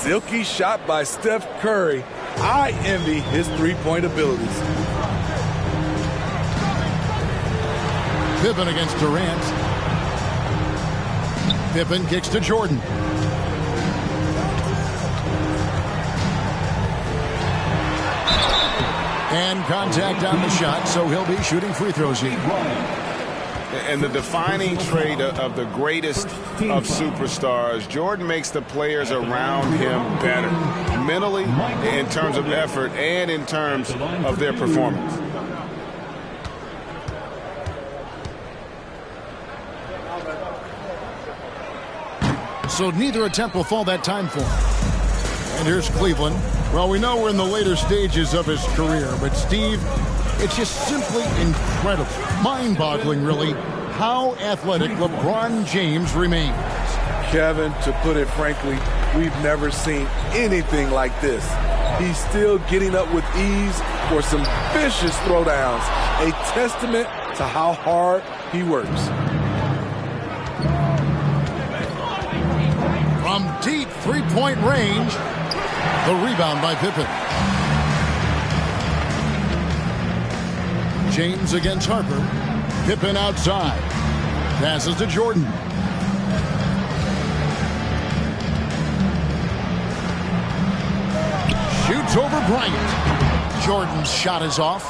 silky shot by Steph Curry. I envy his three-point abilities. Pippen against Durant. Pippen kicks to Jordan. And contact on the shot, so he'll be shooting free throws here. And the defining trait of the greatest of superstars, Jordan makes the players around him better, mentally, in terms of effort, and in terms of their performance. So neither attempt will fall that time for him. And here's Cleveland. Well, we know we're in the later stages of his career, but Steve, it's just simply incredible, mind-boggling, really, how athletic LeBron James remains. Kevin, to put it frankly, we've never seen anything like this. He's still getting up with ease for some vicious throwdowns, a testament to how hard he works. From deep three-point range, the rebound by Pippen. James against Harper. Pippen outside. Passes to Jordan. Shoots over Bryant. Jordan's shot is off.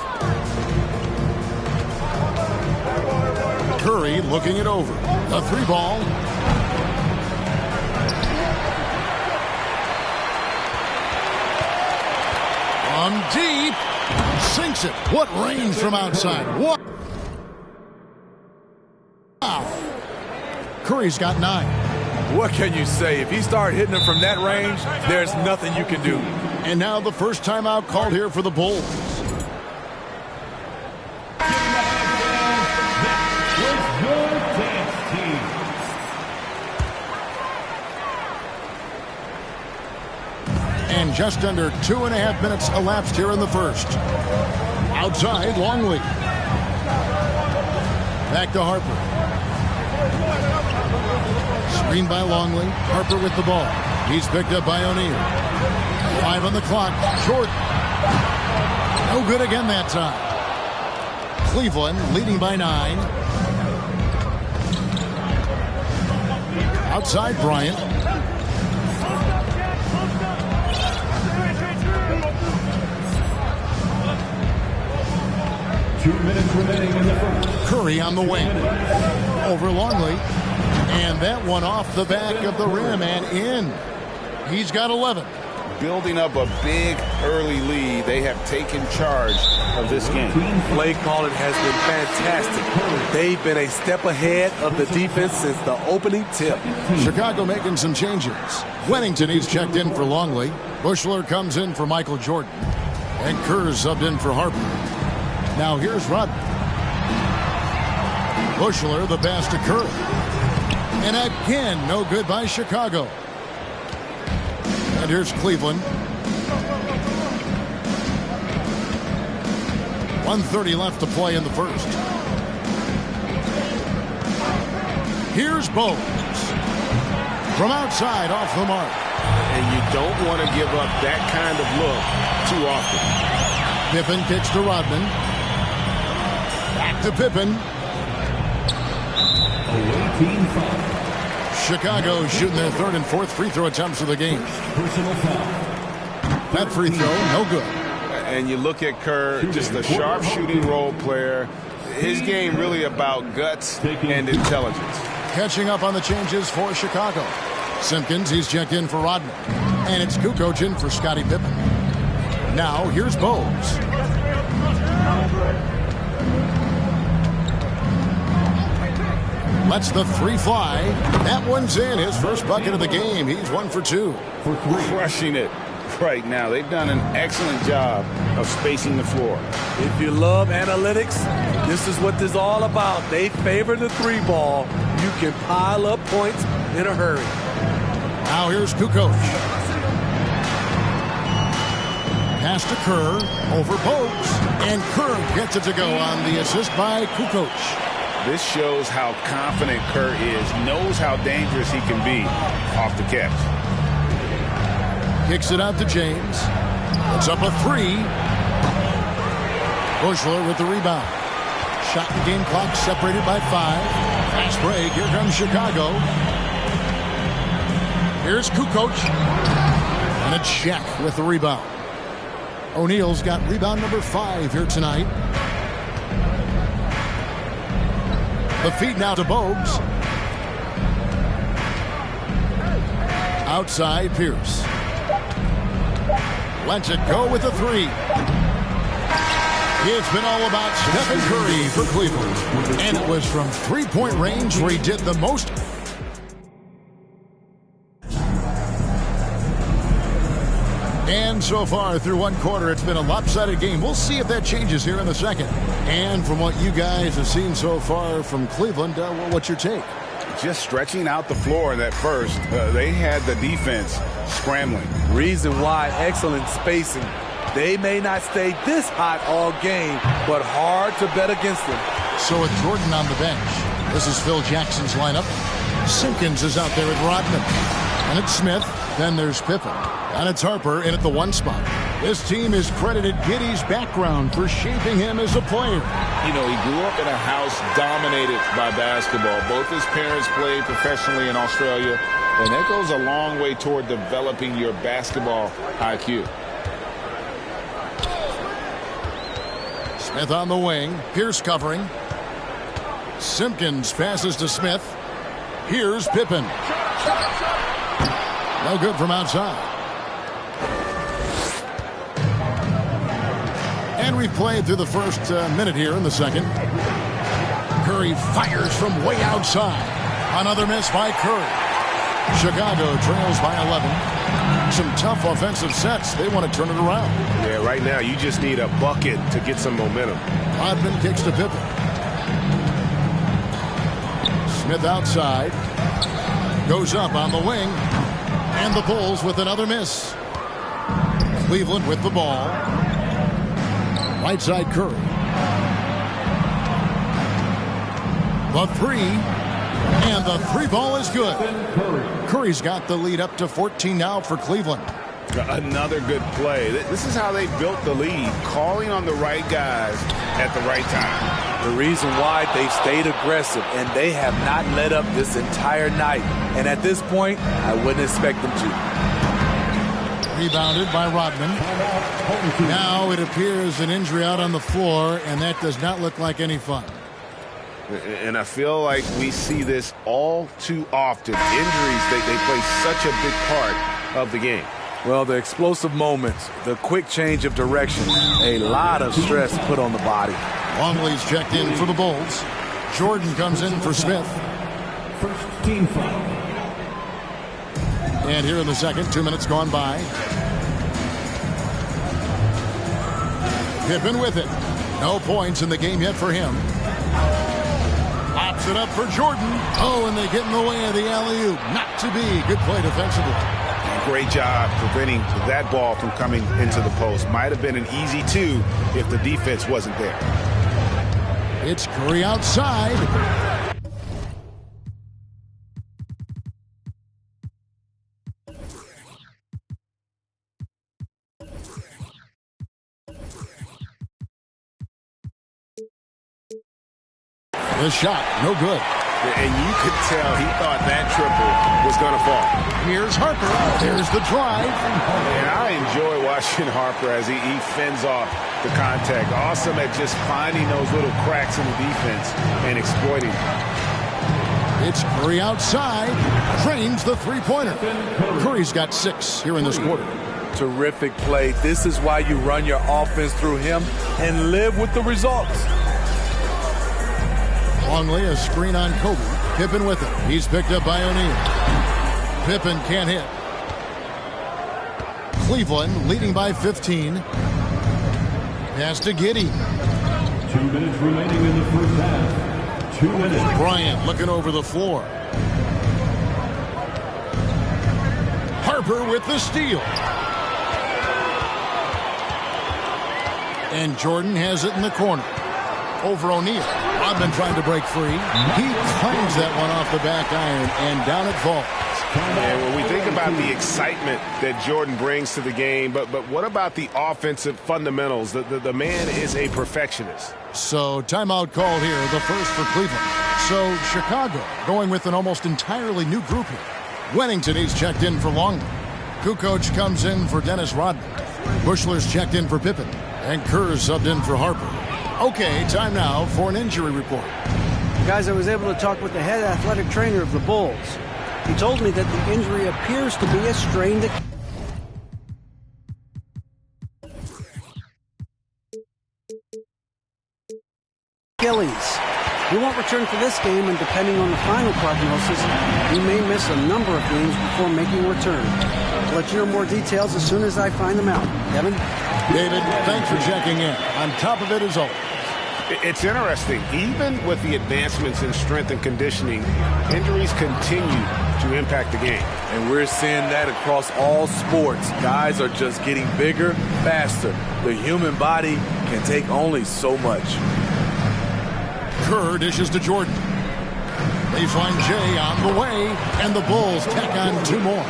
Curry looking it over. The three ball. From deep, sinks it. What range from outside. What? Wow. Curry's got 9. What can you say? If he started hitting them from that range, there's nothing you can do. And now the first timeout called here for the Bulls. And just under 2.5 minutes elapsed here in the first. Outside, Longley. Back to Harper. Screen by Longley. Harper with the ball. He's picked up by O'Neal. 5 on the clock. Jordan. No good again that time. Cleveland leading by 9. Outside, Bryant. Curry on the wing. Over Longley. And that one off the back of the rim and in. He's got 11. Building up a big early lead, they have taken charge of this game. Play calling has been fantastic. They've been a step ahead of the defense since the opening tip. Chicago making some changes. Wennington, he's checked in for Longley. Bushler comes in for Michael Jordan. And Kerr subbed in for Harper. Now here's Rodman. Bushler, the pass to Kerr. And again, no good by Chicago. And here's Cleveland. 1:30 left to play in the first. Here's Bowles. From outside, off the mark. And you don't want to give up that kind of look too often. Pippen kicks to Rodman. Back to Pippen. Chicago shooting their third and fourth free throw attempts of the game. That free throw, no good. And you look at Kerr, just a sharp shooting role player. His game really about guts and intelligence. Catching up on the changes for Chicago. Simpkins, he's checked in for Rodman. And it's Kukoc in for Scottie Pippen. Now, here's Bowles. Lets the three fly. That one's in. His first bucket of the game. He's 1 for 2. Crushing it right now. They've done an excellent job of spacing the floor. If you love analytics, this is what this is all about. They favor the three ball. You can pile up points in a hurry. Now here's Kukoc. Pass to Kerr. Over Bowles. And Kerr gets it to go on the assist by Kukoc. This shows how confident Kerr is, knows how dangerous he can be off the catch. Kicks it out to James. It's up a 3. Bushler with the rebound. Shot and game clock separated by 5. Fast break. Here comes Chicago. Here's Kukoc. And it's Shaq with the rebound. O'Neal's got rebound number 5 here tonight. The feed now to Bogues. Outside, Pierce. Lets it go with a 3. It's been all about Stephen Curry for Cleveland. And it was from three-point range where he did the most. And so far through one quarter, it's been a lopsided game. We'll see if that changes here in the second. And from what you guys have seen so far from Cleveland, what's your take? Just stretching out the floor in that first. They had the defense scrambling. Reason why, excellent spacing. They may not stay this hot all game, but hard to bet against them. So with Jordan on the bench, this is Phil Jackson's lineup. Simpkins is out there with Rodman. And it's Smith. Then there's Pippen. And it's Harper in at the 1 spot. This team is credited Giddey's background for shaping him as a player. You know, he grew up in a house dominated by basketball. Both his parents played professionally in Australia, and that goes a long way toward developing your basketball IQ. Smith on the wing. Pierce covering. Simpkins passes to Smith. Here's Pippen. No good from outside. And we've played through the first minute here in the second. Curry fires from way outside. Another miss by Curry. Chicago trails by 11. Some tough offensive sets. They want to turn it around. Yeah, right now you just need a bucket to get some momentum. Rodman kicks to Pippen. Smith outside. Goes up on the wing. And the Bulls with another miss. Cleveland with the ball. Right side Curry. The 3. And the 3 ball is good. Curry's got the lead up to 14 now for Cleveland. Another good play. This is how they built the lead, calling on the right guys at the right time. The reason why they've stayed aggressive, and they have not let up this entire night. And at this point, I wouldn't expect them to. Rebounded by Rodman. Now it appears an injury out on the floor, and that does not look like any fun. And I feel like we see this all too often. Injuries, they play such a big part of the game. Well, the explosive moments, the quick change of direction, a lot of stress put on the body. Longley's checked in for the Bulls. Jordan comes in for Smith. First team foul. And here in the second, 2 minutes gone by. Pippen with it. No points in the game yet for him. Pops it up for Jordan. Oh, and they get in the way of the alley-oop. Not to be. Good play defensively. Great job preventing that ball from coming into the post. Might have been an easy 2 if the defense wasn't there. It's Curry outside. The shot, no good. And you could tell he thought that triple was going to fall. Here's Harper. There's the drive. And I enjoy watching Harper as he fends off the contact. Awesome at just finding those little cracks in the defense and exploiting. It's Curry outside. Drains the three-pointer. Curry's got 6 here in this quarter. Terrific play. This is why you run your offense through him and live with the results. Longley, a screen on Kobe. Pippen with it. He's picked up by O'Neal. Pippen can't hit. Cleveland leading by 15. Pass to Giddey. 2 minutes remaining in the first half. 2 minutes. Bryant looking over the floor. Harper with the steal. And Jordan has it in the corner. Over O'Neal. Rodman trying to break free. He claims that one off the back iron, and down it falls. And when we think think about the excitement that Jordan brings to the game, but what about the offensive fundamentals? The man is a perfectionist. So timeout called here, the first for Cleveland. So Chicago going with an almost entirely new group here. Wennington, he's checked in for Longley. Kukoc comes in for Dennis Rodman. Bushler's checked in for Pippen. And Kerr's subbed in for Harper. Okay, time now for an injury report. Guys, I was able to talk with the head athletic trainer of the Bulls. He told me that the injury appears to be a strained Achilles. He won't return for this game, and depending on the final prognosis, he may miss a number of games before making a return. I'll let you know more details as soon as I find them out. Kevin? David, thanks for checking in. On top of it as always. It's interesting. Even with the advancements in strength and conditioning, injuries continue to impact the game. And we're seeing that across all sports. Guys are just getting bigger, faster. The human body can take only so much. Kerr dishes to Jordan. Baseline J on the way, and the Bulls tack on 2 more.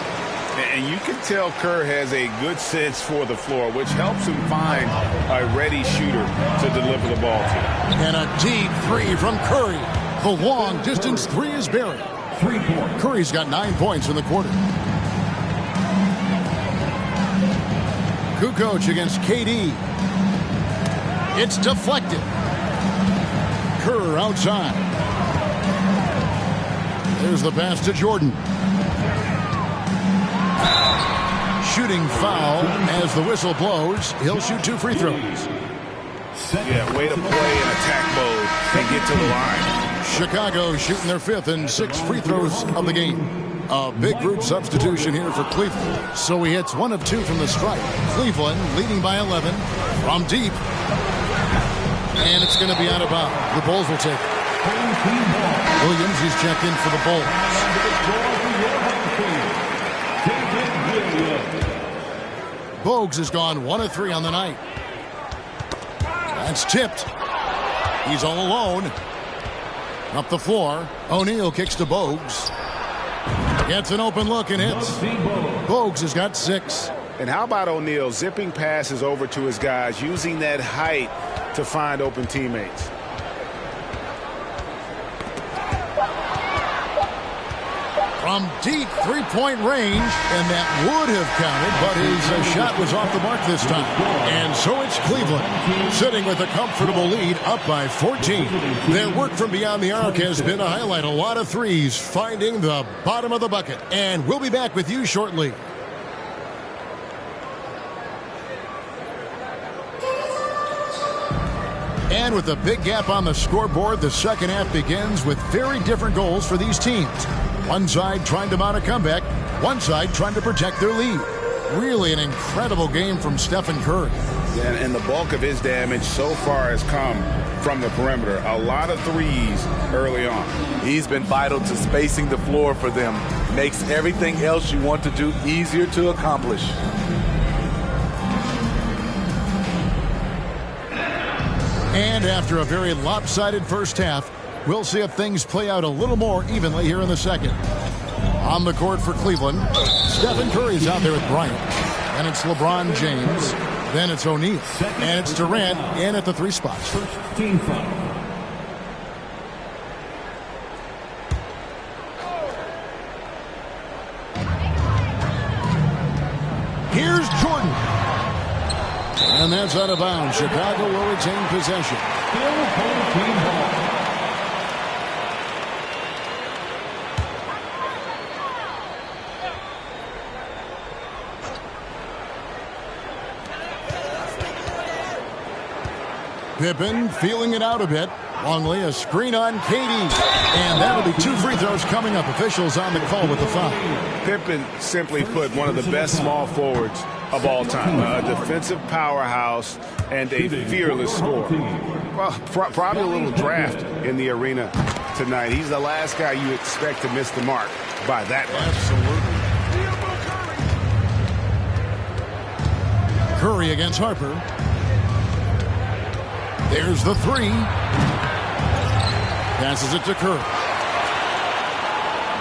And you can tell Kerr has a good sense for the floor, which helps him find a ready shooter to deliver the ball to. And a deep 3 from Curry. The long distance 3 is buried. 3 points. Curry's got 9 points in the quarter. Kukoc against KD. It's deflected. Kerr outside. There's the pass to Jordan. Shooting foul as the whistle blows. He'll shoot 2 free throws. Yeah, way to play in attack mode and get to the line. Chicago shooting their 5th and 6th free throws of the game. A big group substitution here for Cleveland. So he hits 1 of 2 from the stripe. Cleveland leading by 11 from deep. And it's going to be out of bounds. The Bulls will take it. Williams, he's checked in for the Bulls. Bogues has gone 1 of 3 on the night. That's tipped. He's all alone. Up the floor. O'Neal kicks to Bogues. Gets an open look and hits. Bogues has got 6. And how about O'Neal zipping passes over to his guys, using that height to find open teammates? From deep 3-point range, and that would have counted, but his shot was off the mark this time. And so it's Cleveland, sitting with a comfortable lead, up by 14. Their work from beyond the arc has been to highlight a lot of threes, finding the bottom of the bucket. And we'll be back with you shortly. And with a big gap on the scoreboard, the second half begins with very different goals for these teams. One side trying to mount a comeback, one side trying to protect their lead. Really an incredible game from Stephen Curry. And the bulk of his damage so far has come from the perimeter. A lot of threes early on. He's been vital to spacing the floor for them. Makes everything else you want to do easier to accomplish. And after a very lopsided first half, we'll see if things play out a little more evenly here in the second. On the court for Cleveland, Stephen Curry's out there with Bryant. And it's LeBron James. Then it's O'Neal. And it's Durant in at the 3 spots. First team foul. Here's Jordan. And that's out of bounds. Chicago will retain possession. Still home team ball. Pippen feeling it out a bit. Longley, a screen on KD. And that'll be 2 free throws coming up. Officials on the call with the foul. Pippen, simply put, one of the best small forwards of all time. A defensive powerhouse and a fearless scorer. Well, probably a little draft in the arena tonight. He's the last guy you expect to miss the mark by that much. Absolutely. Curry against Harper. There's the 3. Passes it to Curry.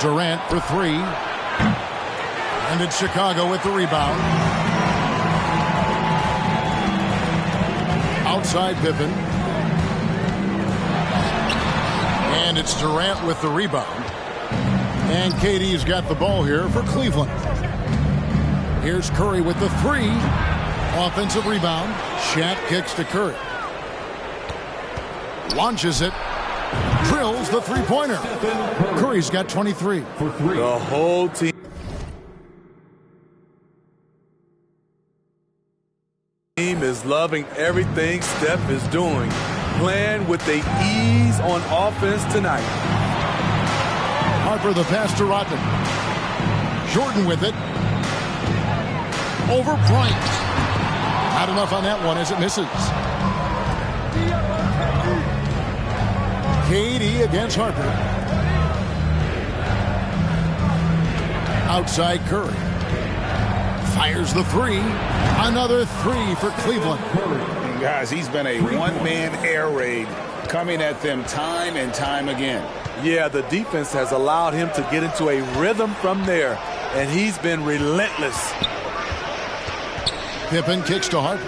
Durant for 3. And it's Chicago with the rebound. Outside Pippen. And it's Durant with the rebound. And KD's got the ball here for Cleveland. Here's Curry with the three. Offensive rebound. Shaq kicks to Curry. Launches it. Drills the three-pointer. Curry's got 23. The whole team is loving everything Steph is doing. Playing with the ease on offense tonight. Harper the pass to Rodman. Jordan with it. Over Bryant. Not enough on that one as it misses. KD against Harper. Outside Curry. Fires the three. Another three for Cleveland. And guys, he's been a one-man air raid coming at them time and time again. Yeah, the defense has allowed him to get into a rhythm from there, and he's been relentless. Pippen kicks to Harper.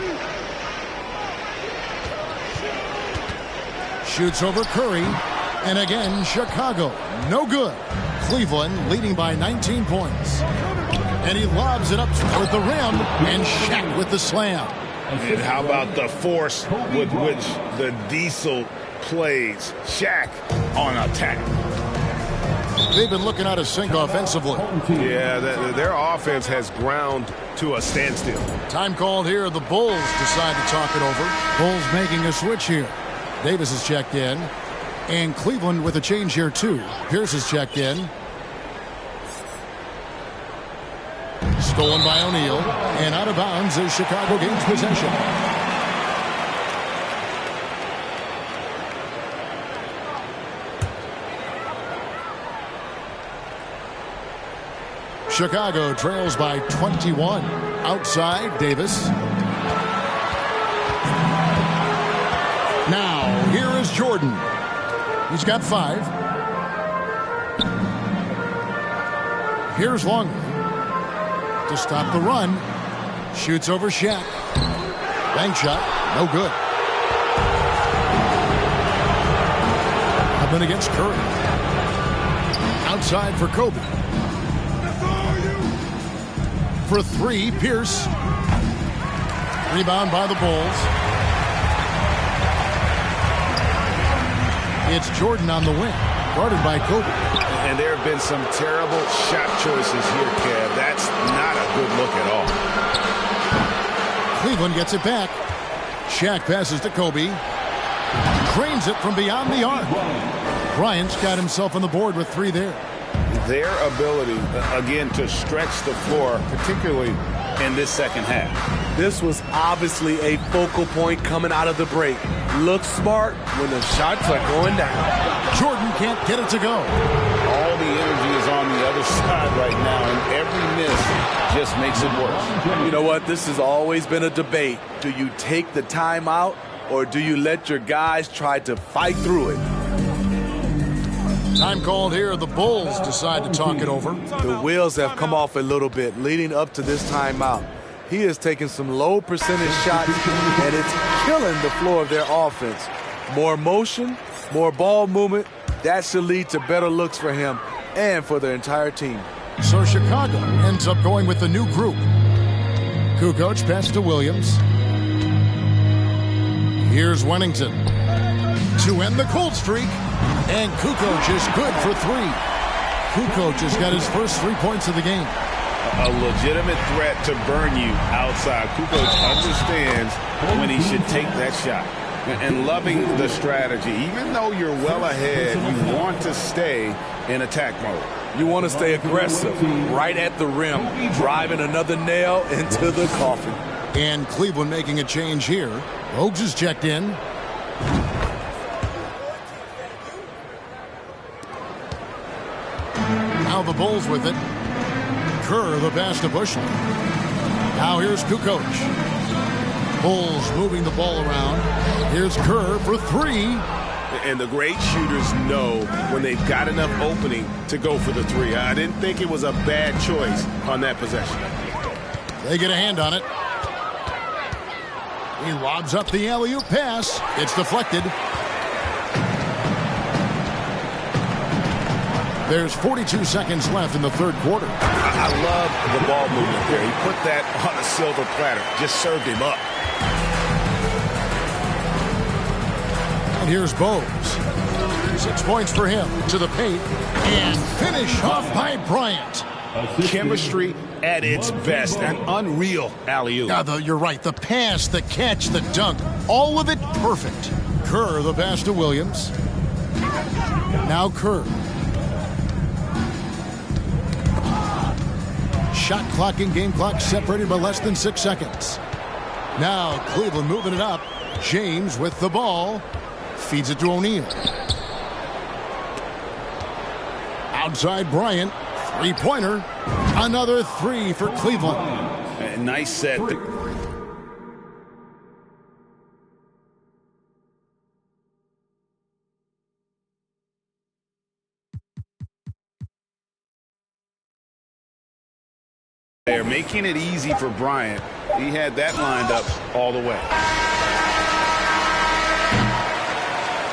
Shoots over Curry. And again, Chicago. No good. Cleveland leading by 19 points. And he lobs it up toward the rim. And Shaq with the slam. And how about the force with which the Diesel plays? Shaq on attack. They've been looking out of sync offensively. Yeah, their offense has ground to a standstill. Time called here. The Bulls decide to talk it over. Bulls making a switch here. Davis is checked in. And Cleveland with a change here, too. Pierce is checked in. Stolen by O'Neal. And out of bounds as Chicago gains possession. Chicago trails by 21. Outside, Davis. Now, here is Jordan. He's got 5. Here's Longley to stop the run. Shoots over Shaq. Bank shot. No good. Up and against Curry. Outside for Kobe. For 3, Pierce. Rebound by the Bulls. It's Jordan on the wing, guarded by Kobe. And there have been some terrible shot choices here, Kev. That's not a good look at all. Cleveland gets it back. Shaq passes to Kobe. Cranes it from beyond the arc. Bryant's got himself on the board with 3 there. Their ability, again, to stretch the floor, particularly in this second half. This was obviously a focal point coming out of the break. Looks smart when the shots are going down. Jordan can't get it to go. All the energy is on the other side right now, and every miss just makes it worse. You know what? This has always been a debate. Do you take the timeout, or do you let your guys try to fight through it? Time called here. The Bulls decide to talk it over. The wheels have come off a little bit leading up to this timeout. He has taken some low percentage shots, and it's killing the floor of their offense. More motion, more ball movement, that should lead to better looks for him and for the entire team. So Chicago ends up going with the new group. Kukoc pass to Williams. Here's Wennington to end the cold streak. And Kukoc is good for 3. Kukoc has got his first 3 points of the game. A legitimate threat to burn you outside. Kukoc understands when he should take that shot. And loving the strategy. Even though you're well ahead, you want to stay in attack mode. You want to stay aggressive, right at the rim, driving another nail into the coffin. And Cleveland making a change here. Oaks is checked in. Now the Bulls with it. Kerr the pass to Bushley. Now here's Kukoc. Bulls moving the ball around. Here's Kerr for 3. And the great shooters know when they've got enough opening to go for the three. I didn't think it was a bad choice on that possession. They get a hand on it. He lobs up the alley-oop pass. It's deflected. There's 42 seconds left in the third quarter. I love the ball movement there. He put that on a silver platter. Just served him up. And here's Bowes. 6 points for him to the paint. And finish off by Bryant. Chemistry at its best. An unreal alley-oop. Yeah, you're right. The pass, the catch, the dunk. All of it perfect. Kerr, the pass to Williams. Now Kerr. Shot clock and game clock separated by less than 6 seconds. Now Cleveland moving it up. James with the ball. Feeds it to O'Neal. Outside Bryant. Three-pointer. Another three for Cleveland. A nice set. They're making it easy for Bryant. He had that lined up all the way.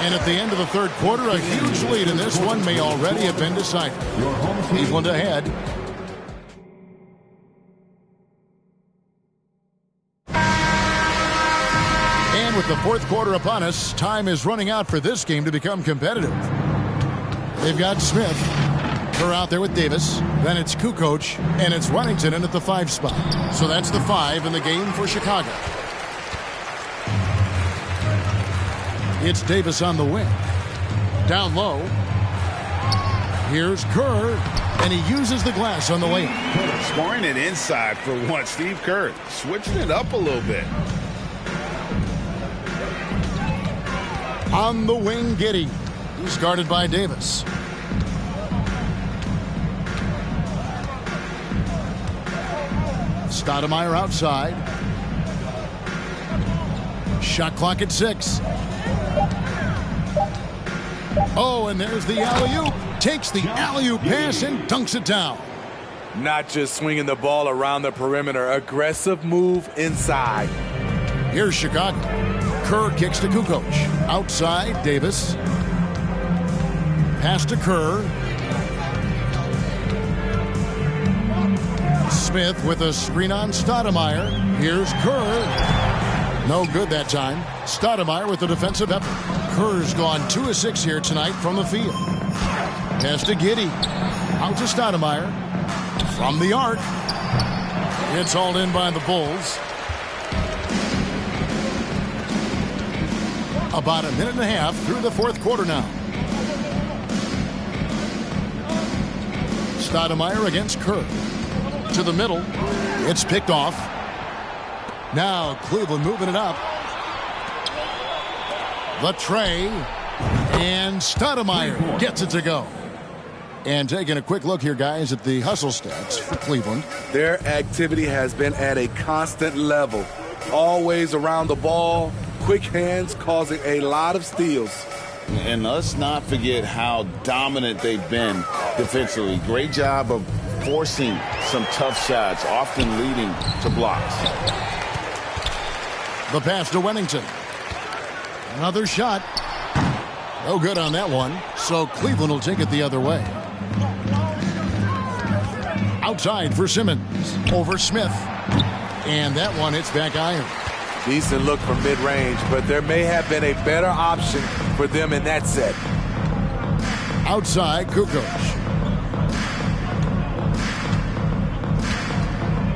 And at the end of the third quarter, a huge lead in this one may already have been decided. Cleveland ahead. And with the fourth quarter upon us, time is running out for this game to become competitive. They've got Smith. They're out there with Davis. Then it's Kukoc, and it's Wennington in at the 5 spot. So that's the 5 in the game for Chicago. It's Davis on the wing. Down low. Here's Kerr, and he uses the glass on the lane. Scoring it inside for once. Steve Kerr switching it up a little bit. On the wing, Giddey. He's guarded by Davis. Stoudemire outside. Shot clock at 6. Oh, and there's the alley-oop. Takes the alley-oop pass and dunks it down. Not just swinging the ball around the perimeter. Aggressive move inside. Here's Chicago. Kerr kicks to Kukoc. Outside, Davis. Pass to Kerr. Smith with a screen on Stoudemire. Here's Kerr. No good that time. Stoudemire with the defensive effort. Kerr's gone 2 of 6 here tonight from the field. Pass to Giddey. Out to Stoudemire. From the arc. It's hauled in by the Bulls. About a minute and a half through the fourth quarter now. Stoudemire against Kerr. To the middle. It's picked off. Now Cleveland moving it up. The tray. And Stoudemire gets it to go. And taking a quick look here, guys, at the hustle stats for Cleveland. Their activity has been at a constant level. Always around the ball. Quick hands causing a lot of steals. And let's not forget how dominant they've been defensively. Great job of forcing some tough shots, often leading to blocks. The pass to Wennington. Another shot. No good on that one. So Cleveland will take it the other way. Outside for Simmons. Over Smith. And that one hits back iron. Decent look from mid-range, but there may have been a better option for them in that set. Outside, Kukoc.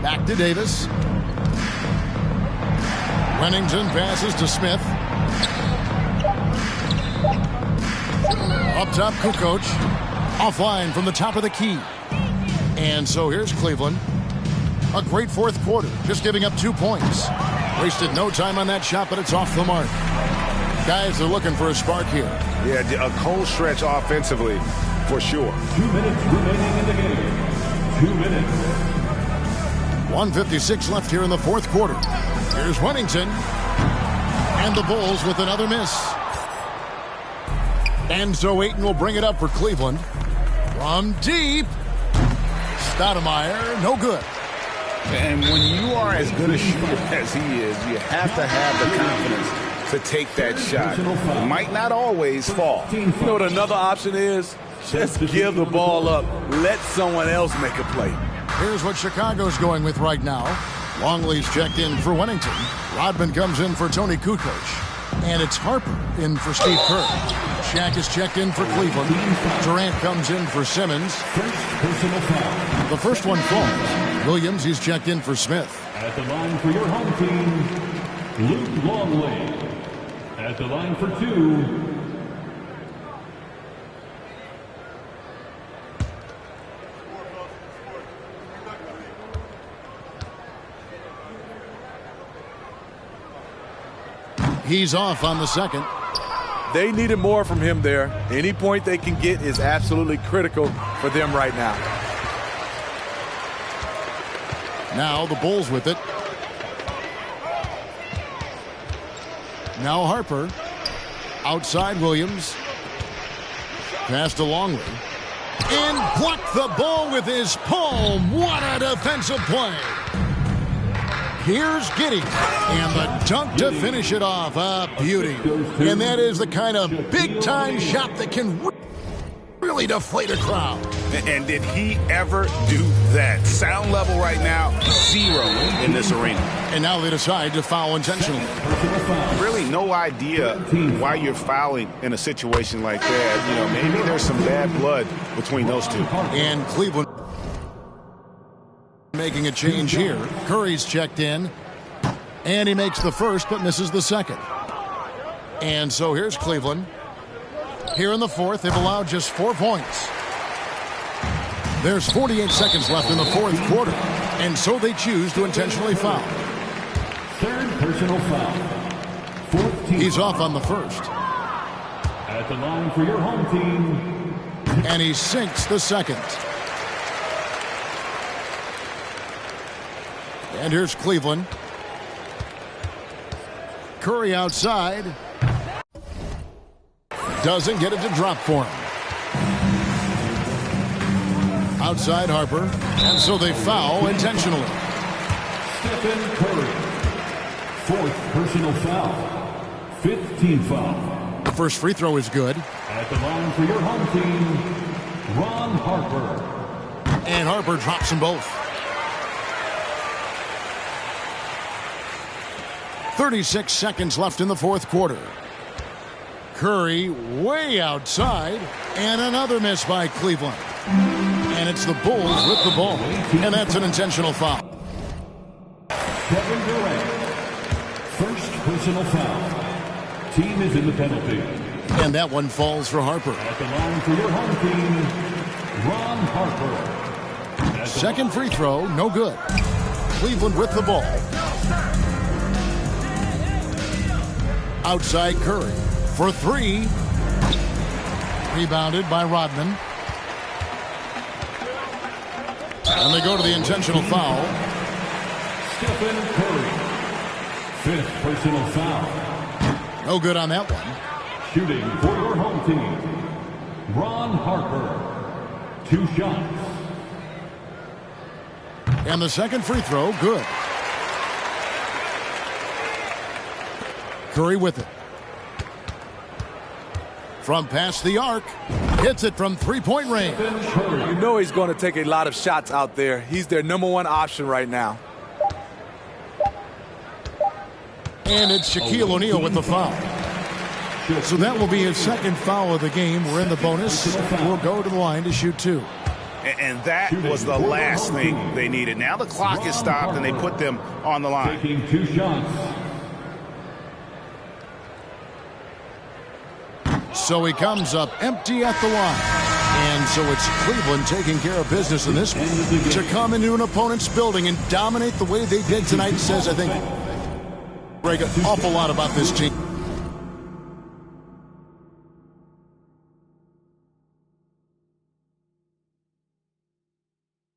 Back to Davis. Wennington passes to Smith. Up top, Kukoc. Offline from the top of the key. And so here's Cleveland. A great fourth quarter, just giving up 2 points. Wasted no time on that shot, but it's off the mark. Guys, they're looking for a spark here. Yeah, a cold stretch offensively, for sure. 2 minutes remaining in the game. 2 minutes. 1:56 left here in the fourth quarter. Here's Wennington. And the Bulls with another miss. And so Ayton will bring it up for Cleveland. From deep. Stoudemire, no good. And when you are as good a shooter as he is, you have to have the confidence to take that shot. It might not always fall. You know what another option is? Just give the ball up. Let someone else make a play. Here's what Chicago's going with right now. Longley's checked in for Wennington. Rodman comes in for Tony Kukoc. And it's Harper in for Steve Kerr. Shaq is checked in for Cleveland. Durant comes in for Simmons. The first one falls. Williams, he's checked in for Smith. At the line for your home team, Luke Longley. At the line for 2, He's off on the second. They needed more from him there. Any point they can get is absolutely critical for them right now. Now the Bulls with it. Now Harper. Outside Williams. Pass to Longley. And blocked the ball with his palm. What a defensive play. Here's Giddey, and the dunk to finish it off. A beauty. And that is the kind of big-time shot that can really deflate a crowd. And did he ever do that? Sound level right now, 0 in this arena. And now they decide to foul intentionally. Really no idea why you're fouling in a situation like that. You know, maybe there's some bad blood between those two. And Cleveland making a change here. Curry's checked in, and he makes the first but misses the second. And so here's Cleveland. Here in the fourth, they've allowed just 4 points. There's 48 seconds left in the fourth quarter, and so they choose to intentionally foul. third personal foul. 14. He's off on the first. At the line for your home team. And he sinks the second. And here's Cleveland. Curry outside. Doesn't get it to drop for him. Outside Harper. And so they foul intentionally. Stephen Curry. Fourth personal foul. 15 foul. The first free throw is good. At the line for your home team, Ron Harper. And Harper drops them both. 36 seconds left in the fourth quarter. Curry way outside, and another miss by Cleveland. And it's the Bulls with the ball, and that's an intentional foul. Kevin Durant. First personal foul. Team is in the penalty. And that one falls for Harper. At the line for your home team, Ron Harper. Second free throw, no good. Cleveland with the ball. Outside Curry for three. Rebounded by Rodman. And they go to the intentional foul. Stephen Curry. Fifth personal foul. No good on that one. Shooting for your home team, Ron Harper. 2 shots. And the second free throw, good. Curry with it. From past the arc. Hits it from three-point range. You know he's going to take a lot of shots out there. He's their #1 option right now. And it's Shaquille O'Neal with the foul. So that will be his second foul of the game. We're in the bonus. We'll go to the line to shoot 2. And that was the last thing they needed. Now the clock is stopped and they put them on the line. Taking 2 shots. So he comes up empty at the line. And so it's Cleveland taking care of business in this one. To come into an opponent's building and dominate the way they did tonight says, I think, Greg, an awful lot about this team.